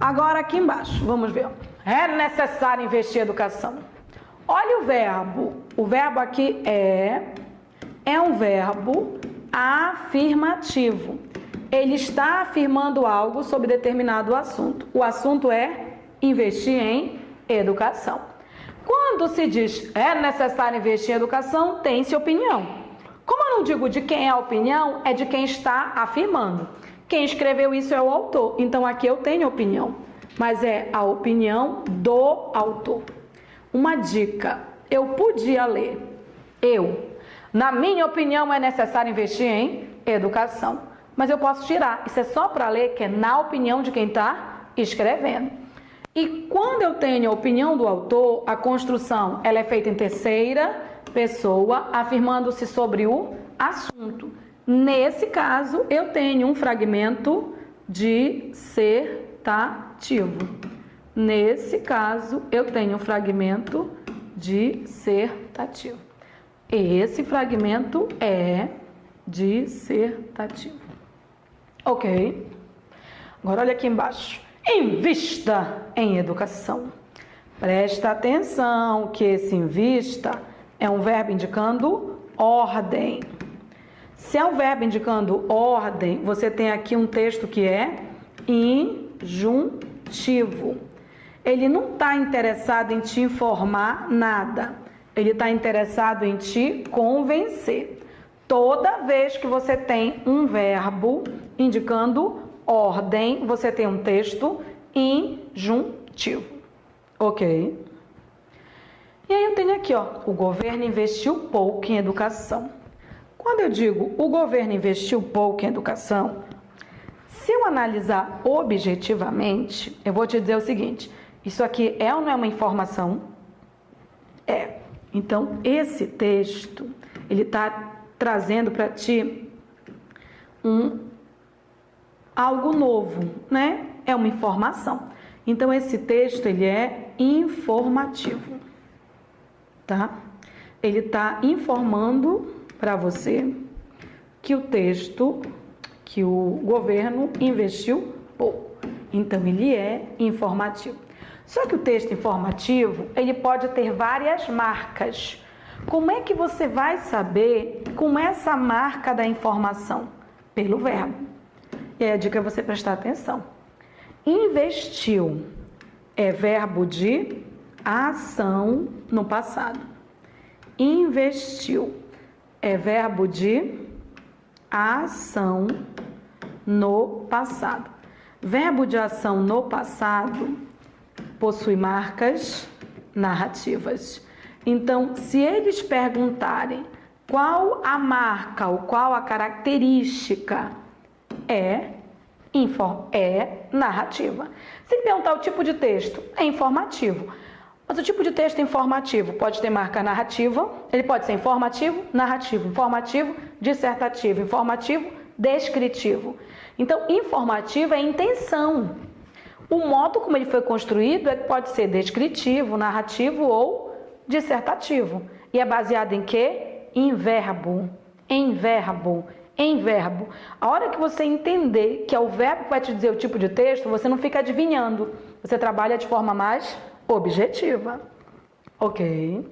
Agora aqui embaixo, vamos ver. É necessário investir em educação. Olha o verbo. O verbo aqui é um verbo afirmativo. Ele está afirmando algo sobre determinado assunto. O assunto é investir em educação. Quando se diz é necessário investir em educação, tem-se opinião. Como eu não digo de quem é a opinião, é de quem está afirmando. Quem escreveu isso é o autor. Então aqui eu tenho opinião, mas é a opinião do autor. Uma dica, eu podia ler. Na minha opinião, é necessário investir em educação. Mas eu posso tirar. Isso é só para ler que é na opinião de quem está escrevendo. E quando eu tenho a opinião do autor, a construção ela é feita em terceira pessoa, afirmando-se sobre o assunto. Nesse caso, eu tenho um fragmento dissertativo. Nesse caso, eu tenho um fragmento dissertativo. Esse fragmento é dissertativo. Ok? Agora olha aqui embaixo. Invista em educação. Presta atenção que esse invista é um verbo indicando ordem. Se é um verbo indicando ordem, você tem aqui um texto que é injuntivo. Ele não está interessado em te informar nada. Ele está interessado em te convencer. Toda vez que você tem um verbo indicando ordem, você tem um texto injuntivo. Ok? E aí eu tenho aqui, ó, o governo investiu pouco em educação. Quando eu digo o governo investiu pouco em educação, se eu analisar objetivamente, eu vou te dizer o seguinte, isso aqui é ou não é uma informação? É. Então, esse texto, ele está trazendo para ti algo novo, né? É uma informação. Então, esse texto, ele é informativo, tá? Ele está informando para você que o texto, que o governo investiu pouco. Então, ele é informativo. Só que o texto informativo, ele pode ter várias marcas. Como é que você vai saber com essa marca da informação? Pelo verbo. E aí a dica é você prestar atenção. Investiu é verbo de ação no passado. Investiu é verbo de ação no passado. Verbo de ação no passado possui marcas narrativas. Então, se eles perguntarem qual a marca ou qual a característica é narrativa. Se perguntar o tipo de texto, é informativo. Mas o tipo de texto informativo pode ter marca narrativa, ele pode ser informativo, narrativo, informativo, dissertativo, informativo, descritivo. Então, informativo é intenção. O modo como ele foi construído pode ser descritivo, narrativo ou dissertativo. E é baseado em quê? Em verbo. Em verbo. Em verbo. A hora que você entender que é o verbo que vai te dizer o tipo de texto, você não fica adivinhando. Você trabalha de forma mais objetiva. Ok?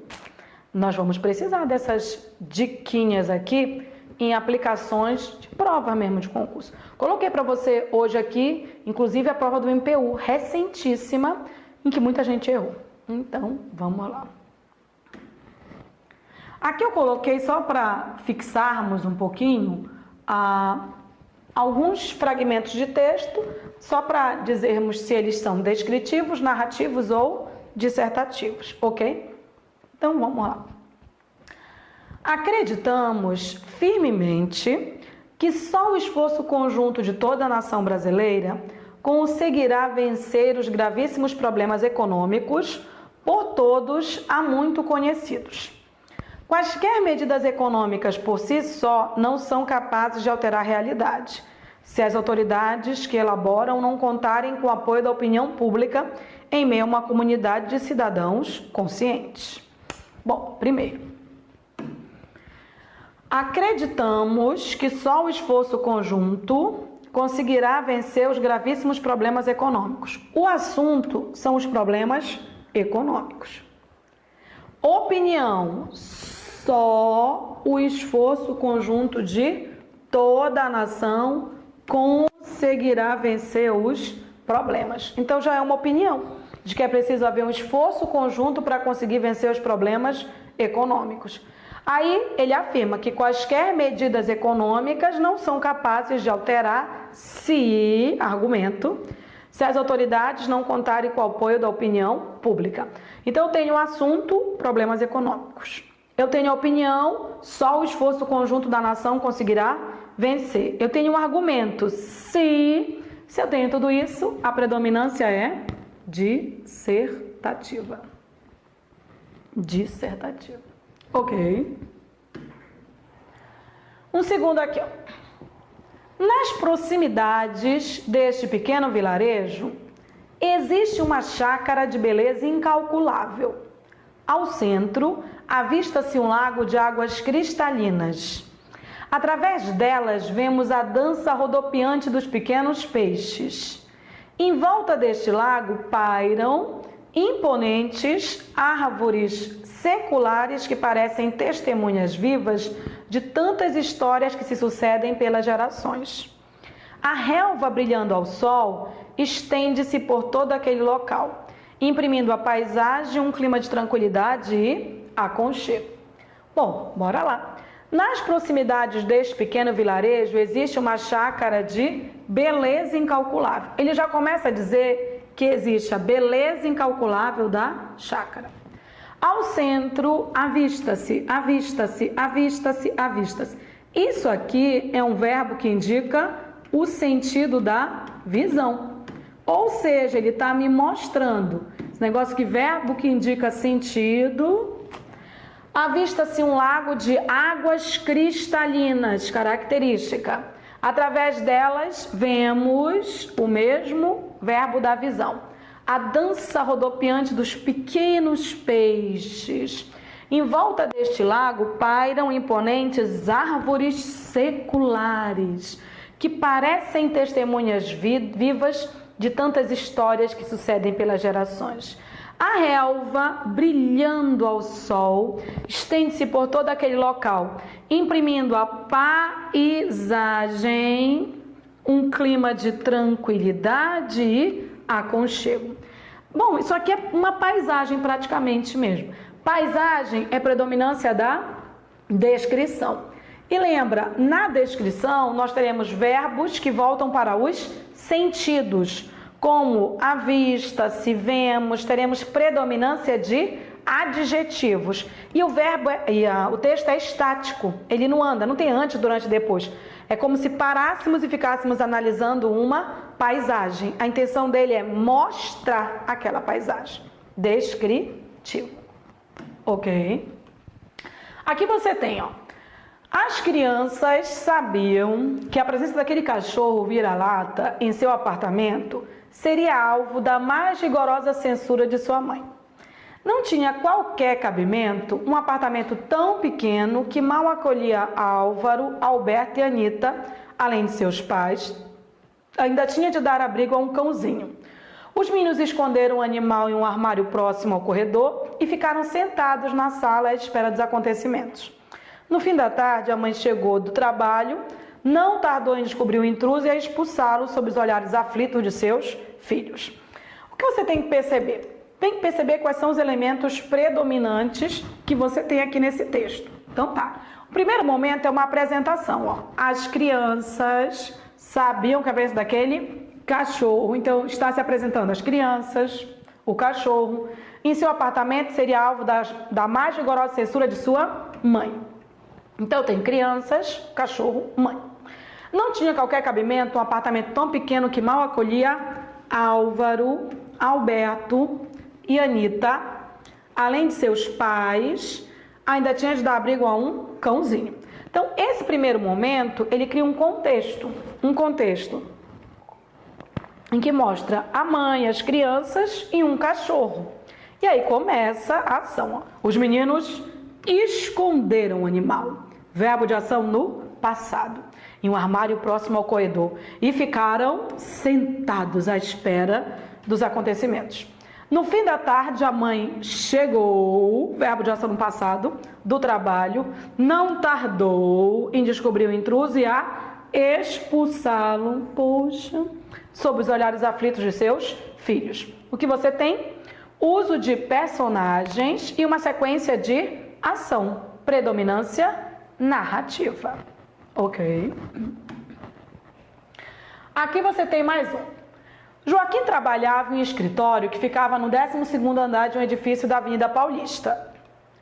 Nós vamos precisar dessas diquinhas aqui em aplicações de prova mesmo de concurso. Coloquei para você hoje aqui, inclusive a prova do MPU, recentíssima, em que muita gente errou. Então, vamos lá. Aqui eu coloquei só para fixarmos um pouquinho alguns fragmentos de texto, só para dizermos se eles são descritivos, narrativos ou dissertativos, ok? Então, vamos lá. Acreditamos firmemente que só o esforço conjunto de toda a nação brasileira conseguirá vencer os gravíssimos problemas econômicos por todos há muito conhecidos. Quaisquer medidas econômicas por si só não são capazes de alterar a realidade, se as autoridades que elaboram não contarem com o apoio da opinião pública em meio a uma comunidade de cidadãos conscientes. Bom, primeiro, acreditamos que só o esforço conjunto conseguirá vencer os gravíssimos problemas econômicos. O assunto são os problemas econômicos. Opinião: só o esforço conjunto de toda a nação conseguirá vencer os problemas. Então já é uma opinião de que é preciso haver um esforço conjunto para conseguir vencer os problemas econômicos. Aí ele afirma que quaisquer medidas econômicas não são capazes de alterar se as autoridades não contarem com o apoio da opinião pública. Então eu tenho o assunto, problemas econômicos. Eu tenho a opinião, só o esforço conjunto da nação conseguirá vencer. Eu tenho um argumento, se eu tenho tudo isso, a predominância é dissertativa. Dissertativa. Ok. Um segundo aqui, ó. Nas proximidades deste pequeno vilarejo, existe uma chácara de beleza incalculável. Ao centro, avista-se um lago de águas cristalinas. Através delas, vemos a dança rodopiante dos pequenos peixes. Em volta deste lago pairam imponentes árvores seculares que parecem testemunhas vivas de tantas histórias que se sucedem pelas gerações. A relva brilhando ao sol estende-se por todo aquele local, imprimindo à paisagem um clima de tranquilidade e aconchego. Bom, bora lá. Nas proximidades deste pequeno vilarejo existe uma chácara de beleza incalculável. Ele já começa a dizer que existe a beleza incalculável da chácara. Ao centro, avista-se, avista-se, avista-se, avista-se. Isso aqui é um verbo que indica o sentido da visão. Ou seja, ele está me mostrando. Esse negócio que verbo que indica sentido. Avista-se um lago de águas cristalinas, característica. Através delas, vemos o mesmo verbo da visão. A dança rodopiante dos pequenos peixes. Em volta deste lago pairam imponentes árvores seculares, que parecem testemunhas vivas de tantas histórias que sucedem pelas gerações. A relva, brilhando ao sol, estende-se por todo aquele local, imprimindo à paisagem um clima de tranquilidade e aconchego. Bom, isso aqui é uma paisagem praticamente mesmo. Paisagem é predominância da descrição. E lembra, na descrição nós teremos verbos que voltam para os sentidos, como avista-se, vemos, teremos predominância de adjetivos. E o verbo, o texto é estático, ele não anda, não tem antes, durante e depois. É como se parássemos e ficássemos analisando uma paisagem. A intenção dele é mostrar aquela paisagem. Descritivo. Ok? Aqui você tem, ó. As crianças sabiam que a presença daquele cachorro vira-lata em seu apartamento seria alvo da mais rigorosa censura de sua mãe. Não tinha qualquer cabimento um apartamento tão pequeno que mal acolhia Álvaro, Alberto e Anita, além de seus pais, ainda tinha de dar abrigo a um cãozinho. Os meninos esconderam o animal em um armário próximo ao corredor e ficaram sentados na sala à espera dos acontecimentos. No fim da tarde, a mãe chegou do trabalho, não tardou em descobrir o intruso e a expulsá-lo sob os olhares aflitos de seus filhos. O que você tem que perceber? Tem que perceber quais são os elementos predominantes que você tem aqui nesse texto. Então tá. O primeiro momento é uma apresentação. Ó. As crianças sabiam que a presença daquele cachorro. Então está se apresentando as crianças, o cachorro. Em seu apartamento seria alvo da mais rigorosa censura de sua mãe. Então tem crianças, cachorro, mãe. Não tinha qualquer cabimento um apartamento tão pequeno que mal acolhia Álvaro, Alberto e Anita, além de seus pais, ainda tinha de dar abrigo a um cãozinho. Então, esse primeiro momento, ele cria um contexto em que mostra a mãe, as crianças e um cachorro. E aí começa a ação. Ó. Os meninos esconderam o animal. Verbo de ação no passado. em um armário próximo ao corredor e ficaram sentados à espera dos acontecimentos. No fim da tarde, a mãe chegou, verbo de ação no passado, do trabalho, não tardou em descobrir o intruso e a expulsá-lo, poxa, sob os olhares aflitos de seus filhos. O que você tem? Uso de personagens e uma sequência de ação, predominância narrativa. Ok? Aqui você tem mais um. Joaquim trabalhava em um escritório que ficava no 12º andar de um edifício da Avenida Paulista.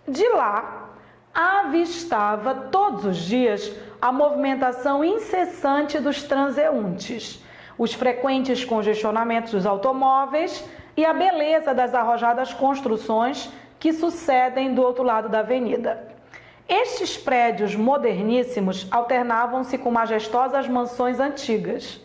De lá, avistava todos os dias a movimentação incessante dos transeuntes, os frequentes congestionamentos dos automóveis e a beleza das arrojadas construções que sucedem do outro lado da avenida. Estes prédios moderníssimos alternavam-se com majestosas mansões antigas.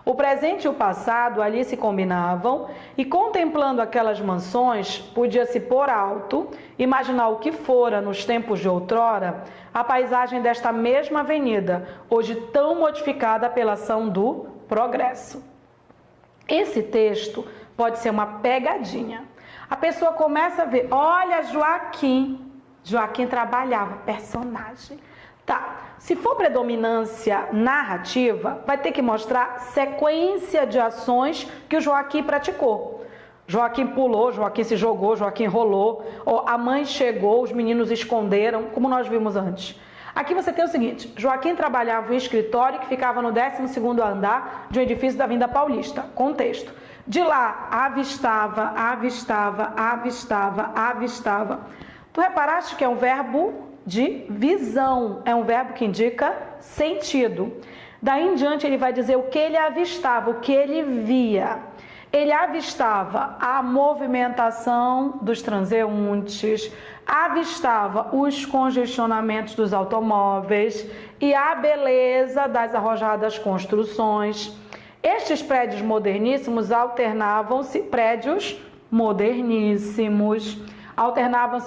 O presente e o passado ali se combinavam e, contemplando aquelas mansões, podia-se por alto imaginar o que fora, nos tempos de outrora, a paisagem desta mesma avenida, hoje tão modificada pela ação do progresso. Esse texto pode ser uma pegadinha. A pessoa começa a ver, olha, Joaquim trabalhava, personagem. Tá, se for predominância narrativa, vai ter que mostrar sequência de ações que o Joaquim praticou. Joaquim pulou, Joaquim se jogou, Joaquim rolou, a mãe chegou, os meninos esconderam, como nós vimos antes. Aqui você tem o seguinte, Joaquim trabalhava em um escritório que ficava no 12º andar de um edifício da Avenida Paulista. Contexto. De lá, avistava. Tu reparaste que é um verbo de visão, é um verbo que indica sentido. Daí em diante ele vai dizer o que ele avistava, o que ele via. Ele avistava a movimentação dos transeuntes, avistava os congestionamentos dos automóveis e a beleza das arrojadas construções. Estes prédios moderníssimos alternavam-se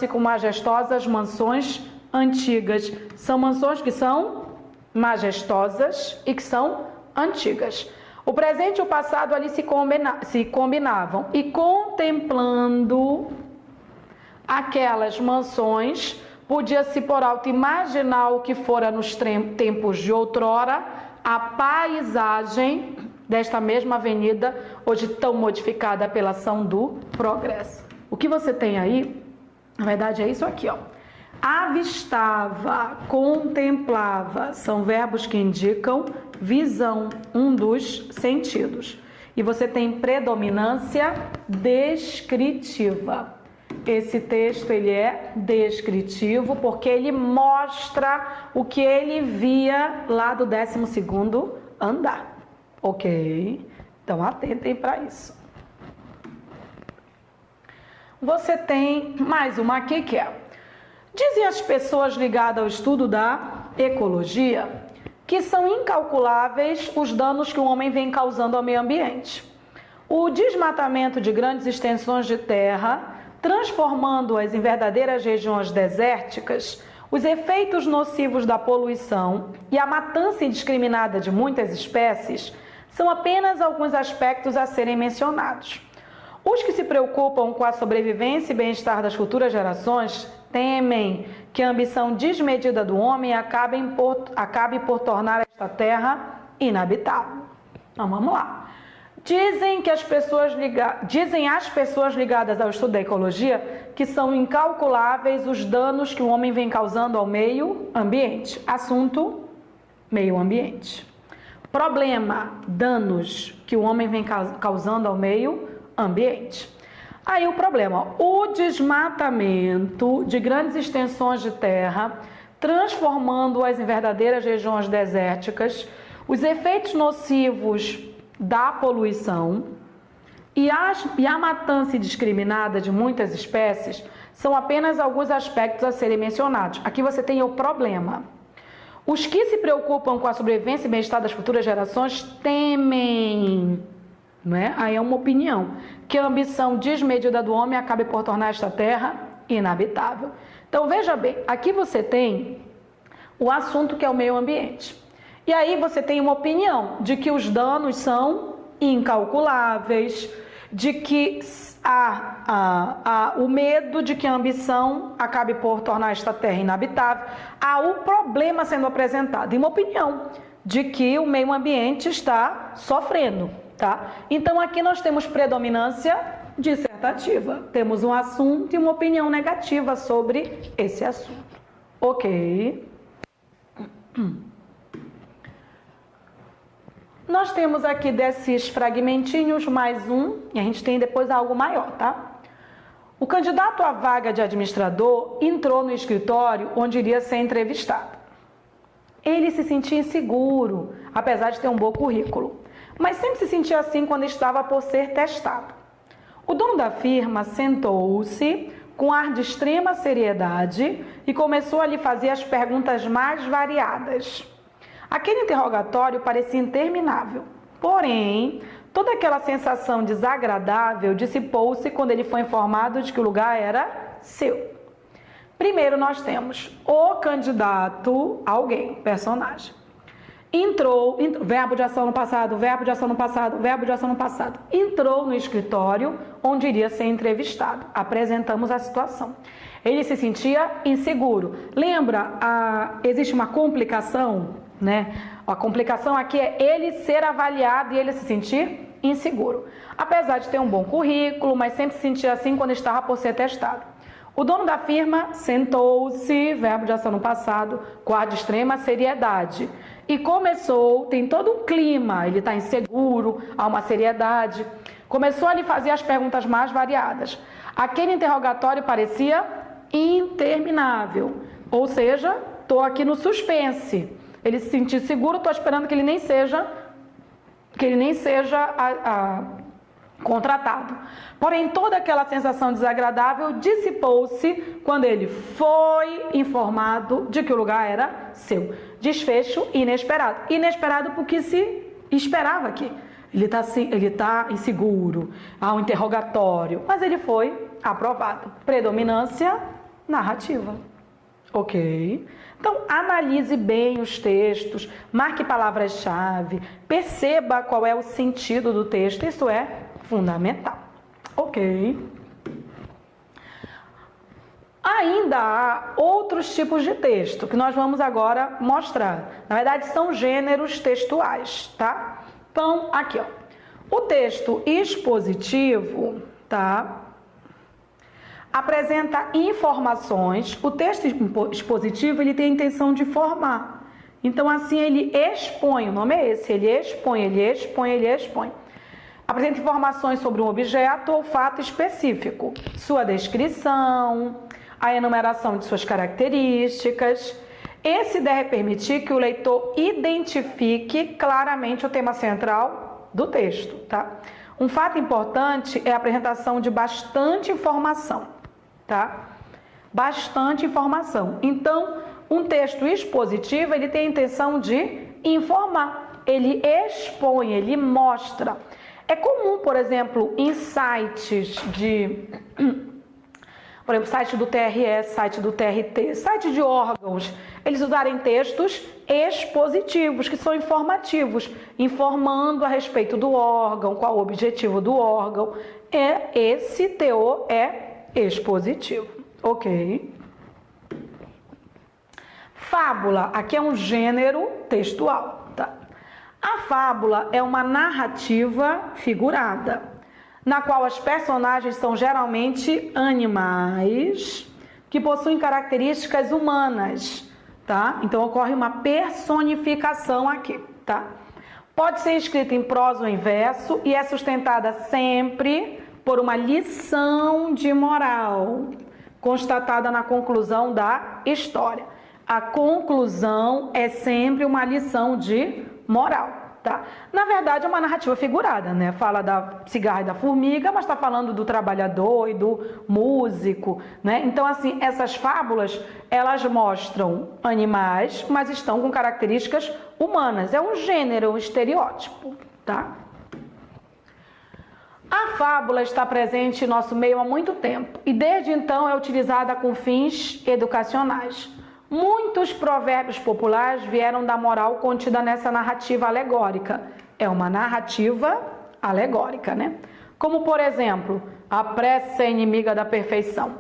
com majestosas mansões antigas. São mansões que são majestosas e que são antigas. O presente e o passado ali se combinavam e, contemplando aquelas mansões, podia-se por alto imaginar o que fora nos tempos de outrora, a paisagem desta mesma avenida, hoje tão modificada pela ação do progresso. O que você tem aí, na verdade, é isso aqui, ó. Avistava, contemplava, são verbos que indicam visão, um dos sentidos. E você tem predominância descritiva. Esse texto ele é descritivo porque ele mostra o que ele via lá do 12º andar. Ok? Então atentem para isso. Você tem mais uma aqui que é: dizem as pessoas ligadas ao estudo da ecologia que são incalculáveis os danos que o homem vem causando ao meio ambiente. O desmatamento de grandes extensões de terra, transformando-as em verdadeiras regiões desérticas, os efeitos nocivos da poluição e a matança indiscriminada de muitas espécies são apenas alguns aspectos a serem mencionados. Os que se preocupam com a sobrevivência e bem-estar das futuras gerações temem que a ambição desmedida do homem acabe por tornar esta terra inabitável. Então vamos lá. Dizem as pessoas ligadas ao estudo da ecologia que são incalculáveis os danos que o homem vem causando ao meio ambiente. Assunto: meio ambiente. Problema: danos que o homem vem causando ao meio ambiente. Aí o problema: o desmatamento de grandes extensões de terra, transformando-as em verdadeiras regiões desérticas, os efeitos nocivos da poluição e a matança indiscriminada de muitas espécies são apenas alguns aspectos a serem mencionados. Aqui você tem o problema. Os que se preocupam com a sobrevivência e bem-estar das futuras gerações temem, não é? Aí é uma opinião, que a ambição desmedida do homem acabe por tornar esta terra inabitável. Então veja bem, aqui você tem o assunto que é o meio ambiente. E aí você tem uma opinião de que os danos são incalculáveis, de que há o medo de que a ambição acabe por tornar esta terra inabitável, há o problema sendo apresentado, e uma opinião de que o meio ambiente está sofrendo, tá? Então aqui nós temos predominância dissertativa, temos um assunto e uma opinião negativa sobre esse assunto, ok? Nós temos aqui desses fragmentinhos mais um, e a gente tem depois algo maior, tá? O candidato à vaga de administrador entrou no escritório onde iria ser entrevistado. Ele se sentia inseguro, apesar de ter um bom currículo, mas sempre se sentia assim quando estava por ser testado. O dono da firma sentou-se com ar de extrema seriedade e começou a lhe fazer as perguntas mais variadas. Aquele interrogatório parecia interminável, porém, toda aquela sensação desagradável dissipou-se quando ele foi informado de que o lugar era seu. Primeiro nós temos o candidato, alguém, personagem. Entrou, verbo de ação no passado, verbo de ação no passado, verbo de ação no passado. Entrou no escritório onde iria ser entrevistado. Apresentamos a situação. Ele se sentia inseguro. Lembra, existe uma complicação, né? A complicação aqui é ele ser avaliado e ele se sentir inseguro. Apesar de ter um bom currículo, mas sempre se sentia assim quando estava por ser testado. O dono da firma sentou-se, verbo de ação no passado, com ar de extrema seriedade. E começou, tem todo um clima, ele está inseguro, há uma seriedade. Começou a lhe fazer as perguntas mais variadas. Aquele interrogatório parecia interminável, ou seja, estou aqui no suspense. Ele se sentiu seguro, estou esperando que ele nem seja contratado. Porém, toda aquela sensação desagradável dissipou-se quando ele foi informado de que o lugar era seu. Desfecho inesperado. Inesperado porque se esperava aqui. Ele está inseguro, há um interrogatório, mas ele foi aprovado. Predominância narrativa. Ok? Então, analise bem os textos, marque palavras-chave, perceba qual é o sentido do texto, isso é fundamental. Ok? Ainda há outros tipos de texto que nós vamos agora mostrar. Na verdade, são gêneros textuais, tá? Então, aqui, ó. O texto expositivo, tá? Apresenta informações. O texto expositivo, ele tem a intenção de formar. Então, assim, ele expõe, o nome é esse, ele expõe. Apresenta informações sobre um objeto ou fato específico, sua descrição, a enumeração de suas características. Esse deve permitir que o leitor identifique claramente o tema central do texto, tá? Um fato importante é a apresentação de bastante informação, tá? Bastante informação. Então, um texto expositivo, ele tem a intenção de informar, ele expõe, ele mostra. É comum, por exemplo, em sites por exemplo, site do TRE, site do TRT, site de órgãos, eles usarem textos expositivos, que são informativos, informando a respeito do órgão, qual o objetivo do órgão. Esse teor é expositivo, ok? Fábula, aqui é um gênero textual, tá? A fábula é uma narrativa figurada, na qual as personagens são geralmente animais que possuem características humanas, tá? Então ocorre uma personificação aqui, tá? Pode ser escrita em prosa ou em verso e é sustentada sempre por uma lição de moral, constatada na conclusão da história. A conclusão é sempre uma lição de moral. Tá? Na verdade, é uma narrativa figurada, né? Fala da cigarra e da formiga, mas está falando do trabalhador e do músico, né? Então, assim, essas fábulas, elas mostram animais, mas estão com características humanas. É um gênero, um estereótipo, tá? A fábula está presente em nosso meio há muito tempo e desde então é utilizada com fins educacionais. Muitos provérbios populares vieram da moral contida nessa narrativa alegórica. É uma narrativa alegórica, né? Como, por exemplo, a pressa é inimiga da perfeição.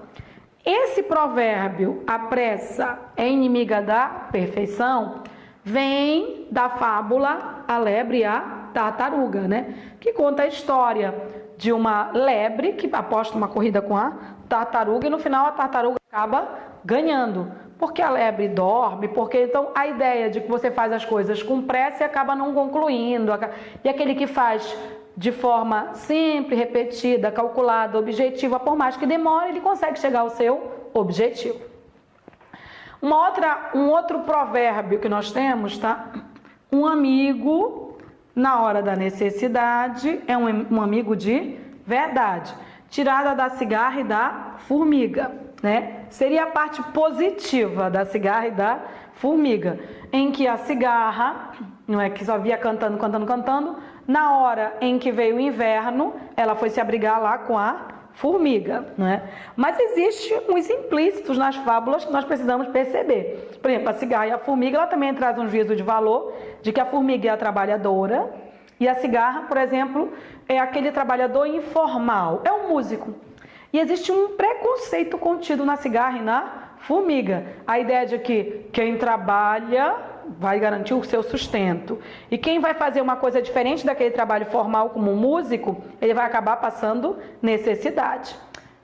Esse provérbio, a pressa é inimiga da perfeição, vem da fábula A Lebre e a Tartaruga, né? Que conta a história de uma lebre que aposta uma corrida com a tartaruga e no final a tartaruga acaba ganhando. Porque a lebre dorme, porque então a ideia de que você faz as coisas com pressa e acaba não concluindo. E aquele que faz de forma sempre repetida, calculada, objetiva, por mais que demore, ele consegue chegar ao seu objetivo. Um outro provérbio que nós temos, tá? Um amigo na hora da necessidade é um amigo de verdade. Tirada da cigarra e da formiga, né? Seria a parte positiva da cigarra e da formiga, em que a cigarra, não é que só via cantando, na hora em que veio o inverno, ela foi se abrigar lá com a formiga, não é? Mas existe uns implícitos nas fábulas que nós precisamos perceber. Por exemplo, a cigarra e a formiga, ela também traz um juízo de valor de que a formiga é a trabalhadora e a cigarra, por exemplo, é aquele trabalhador informal, é um músico. E existe um preconceito contido na cigarra e na formiga. A ideia de que quem trabalha vai garantir o seu sustento. E quem vai fazer uma coisa diferente daquele trabalho formal como um músico, ele vai acabar passando necessidade.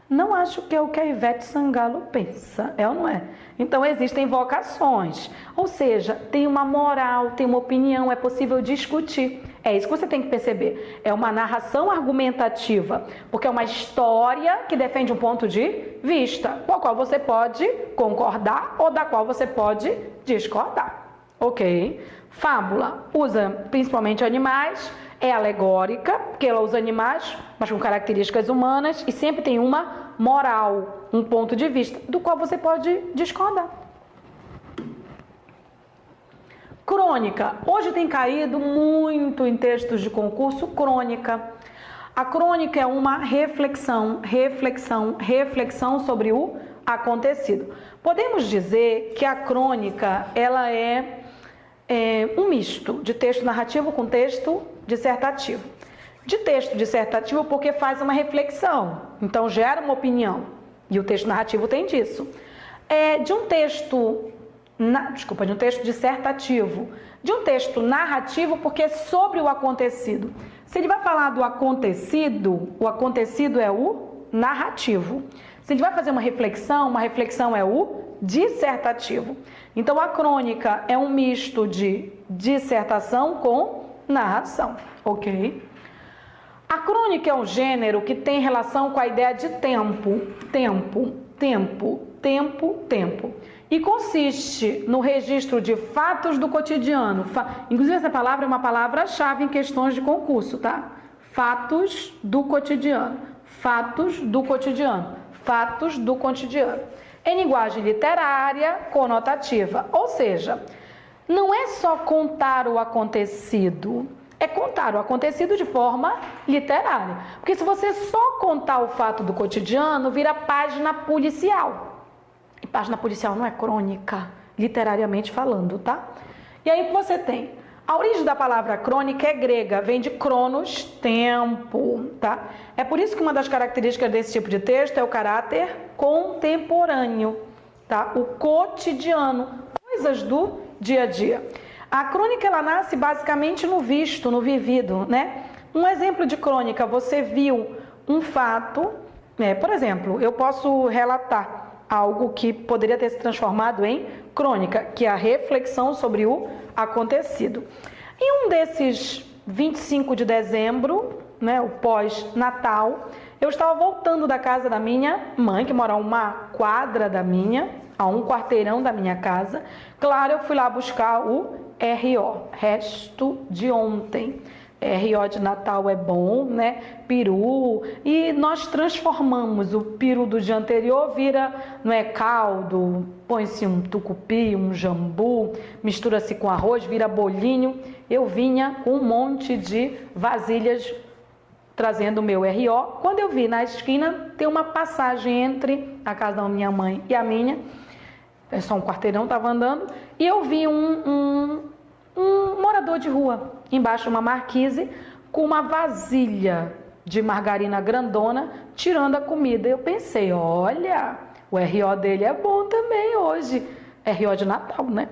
Não acho que é o que a Ivete Sangalo pensa, é ou não é? Então existem vocações, ou seja, tem uma moral, tem uma opinião, é possível discutir. É isso que você tem que perceber. É uma narração argumentativa, porque é uma história que defende um ponto de vista, com a qual você pode concordar ou da qual você pode discordar. Ok? Fábula usa principalmente animais, é alegórica, porque ela usa animais, mas com características humanas, e sempre tem uma moral, um ponto de vista, do qual você pode discordar. Crônica. Hoje tem caído muito em textos de concurso crônica. A crônica é uma reflexão sobre o acontecido. Podemos dizer que a crônica, ela é um misto de texto narrativo com texto dissertativo. De texto dissertativo porque faz uma reflexão, então gera uma opinião, e o texto narrativo tem disso. De um texto dissertativo, de um texto narrativo porque é sobre o acontecido. Se ele vai falar do acontecido, o acontecido é o narrativo. Se ele vai fazer uma reflexão é o dissertativo. Então a crônica é um misto de dissertação com narração, ok? A crônica é um gênero que tem relação com a ideia de tempo. E consiste no registro de fatos do cotidiano. Inclusive essa palavra é uma palavra-chave em questões de concurso, tá? Fatos do cotidiano. Em linguagem literária conotativa. Ou seja, não é só contar o acontecido, é contar o acontecido de forma literária. Porque se você só contar o fato do cotidiano, vira página policial. E página policial não é crônica, literariamente falando, tá? E aí você tem, a origem da palavra crônica é grega, vem de cronos, tempo, tá? É por isso que uma das características desse tipo de texto é o caráter contemporâneo, tá? O cotidiano, coisas do dia a dia. A crônica, ela nasce basicamente no visto, no vivido, né? Um exemplo de crônica, você viu um fato, por exemplo, eu posso relatar algo que poderia ter se transformado em crônica, que é a reflexão sobre o acontecido. Em um desses 25 de dezembro, né, o pós-Natal, eu estava voltando da casa da minha mãe, que mora a uma quadra da minha, a um quarteirão da minha casa. Claro, eu fui lá buscar o RO, resto de ontem. RO de Natal é bom, né? Peru. E nós transformamos o peru do dia anterior, vira, não é, caldo, põe-se um tucupi, um jambu, mistura-se com arroz, vira bolinho. Eu vinha com um monte de vasilhas trazendo o meu RO. Quando eu vi na esquina, tem uma passagem entre a casa da minha mãe e a minha. é só um quarteirão, estava andando, e eu vi um morador de rua, embaixo de uma marquise, com uma vasilha de margarina grandona, tirando a comida. Eu pensei, olha, o RO dele é bom também hoje, RO de Natal, né?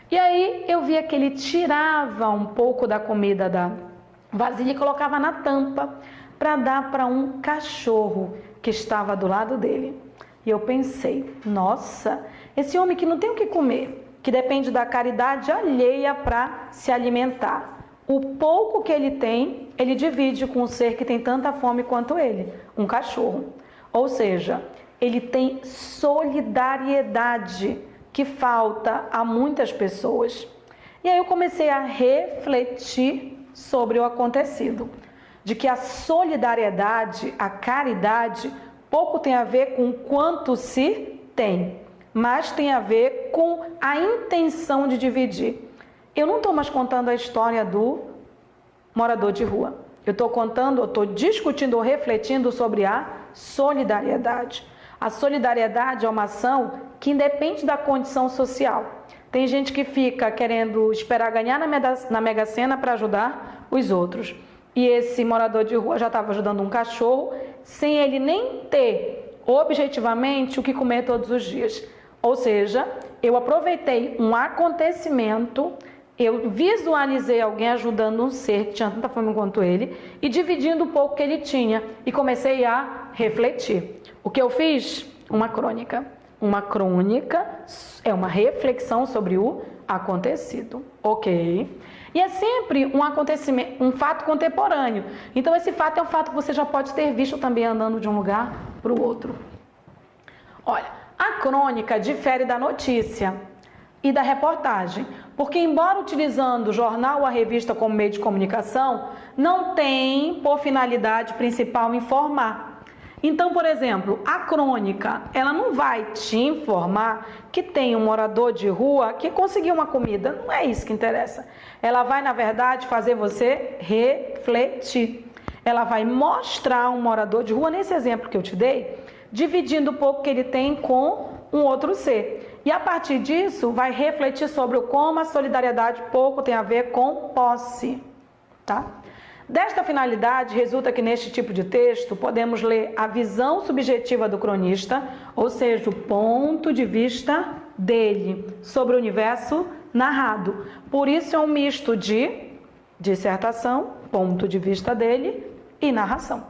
E aí eu via que ele tirava um pouco da comida da vasilha e colocava na tampa para dar para um cachorro que estava do lado dele. E eu pensei, nossa, esse homem que não tem o que comer, que depende da caridade alheia para se alimentar. O pouco que ele tem, ele divide com um ser que tem tanta fome quanto ele, um cachorro. Ou seja, ele tem solidariedade que falta a muitas pessoas. E aí eu comecei a refletir sobre o acontecido, de que a solidariedade, a caridade, pouco tem a ver com quanto se tem, mas tem a ver com a intenção de dividir. Eu não estou mais contando a história do morador de rua. Eu estou discutindo ou refletindo sobre a solidariedade. A solidariedade é uma ação que independe da condição social. Tem gente que fica querendo esperar ganhar na Mega Sena para ajudar os outros. E esse morador de rua já estava ajudando um cachorro sem ele nem ter objetivamente o que comer todos os dias. Ou seja, eu aproveitei um acontecimento, eu visualizei alguém ajudando um ser que tinha tanta fome quanto ele e dividindo o pouco que ele tinha e comecei a refletir. O que eu fiz? Uma crônica. Uma crônica é uma reflexão sobre o acontecido, ok? E é sempre um acontecimento, um fato contemporâneo. Então esse fato é um fato que você já pode ter visto também andando de um lugar para o outro. Olha, a crônica difere da notícia e da reportagem, porque embora utilizando o jornal ou a revista como meio de comunicação, não tem por finalidade principal informar. Então, por exemplo, a crônica, ela não vai te informar que tem um morador de rua que conseguiu uma comida. Não é isso que interessa. Ela vai, na verdade, fazer você refletir. Ela vai mostrar um morador de rua, nesse exemplo que eu te dei, dividindo o pouco que ele tem com um outro ser. E a partir disso, vai refletir sobre como a solidariedade pouco tem a ver com posse, tá? Desta finalidade, resulta que neste tipo de texto podemos ler a visão subjetiva do cronista, ou seja, o ponto de vista dele sobre o universo narrado. Por isso é um misto de dissertação, ponto de vista dele e narração.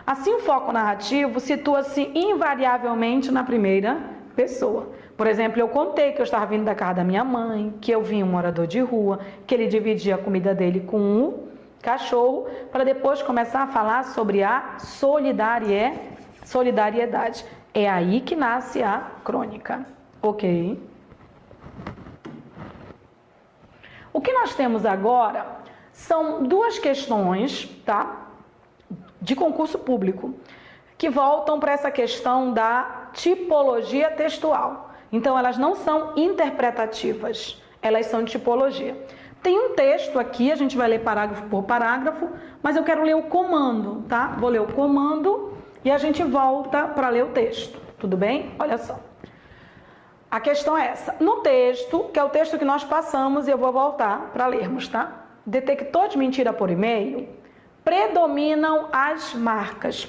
Assim, o foco narrativo situa-se invariavelmente na primeira pessoa. Por exemplo, eu contei que eu estava vindo da casa da minha mãe, que eu vi um morador de rua, que ele dividia a comida dele com um cachorro, para depois começar a falar sobre a solidariedade. É aí que nasce a crônica, ok? O que nós temos agora são duas questões, tá? De concurso público, que voltam para essa questão da tipologia textual. Então, elas não são interpretativas, elas são de tipologia. Tem um texto aqui, a gente vai ler parágrafo por parágrafo, mas eu quero ler o comando, tá? Vou ler o comando e a gente volta para ler o texto, tudo bem? Olha só. A questão é essa. No texto, que é o texto que nós passamos, eu vou voltar para lermos, tá? Detector de mentira por e-mail, predominam as marcas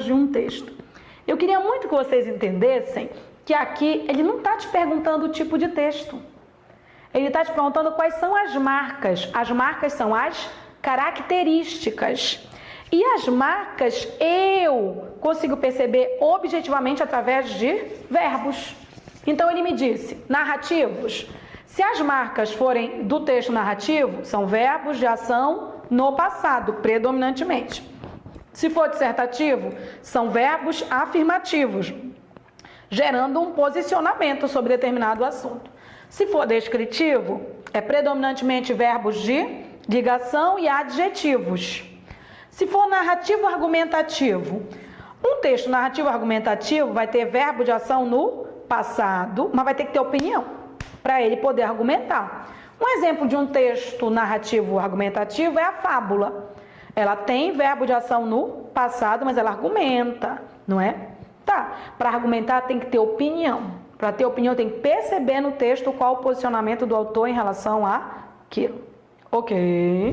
de um texto. Eu queria muito que vocês entendessem que aqui ele não está te perguntando o tipo de texto. Ele está te perguntando quais são as marcas. As marcas são as características. E as marcas eu consigo perceber objetivamente através de verbos. Então ele me disse, narrativos. Se as marcas forem do texto narrativo, são verbos de ação no passado, predominantemente. Se for dissertativo, são verbos afirmativos, gerando um posicionamento sobre determinado assunto. Se for descritivo, é predominantemente verbos de ligação e adjetivos. Se for narrativo argumentativo, um texto narrativo argumentativo vai ter verbo de ação no passado, mas vai ter que ter opinião para ele poder argumentar. Um exemplo de um texto narrativo argumentativo é a fábula. Ela tem verbo de ação no passado, mas ela argumenta, não é? Tá, para argumentar tem que ter opinião. Para ter opinião tem que perceber no texto qual o posicionamento do autor em relação àquilo. Ok.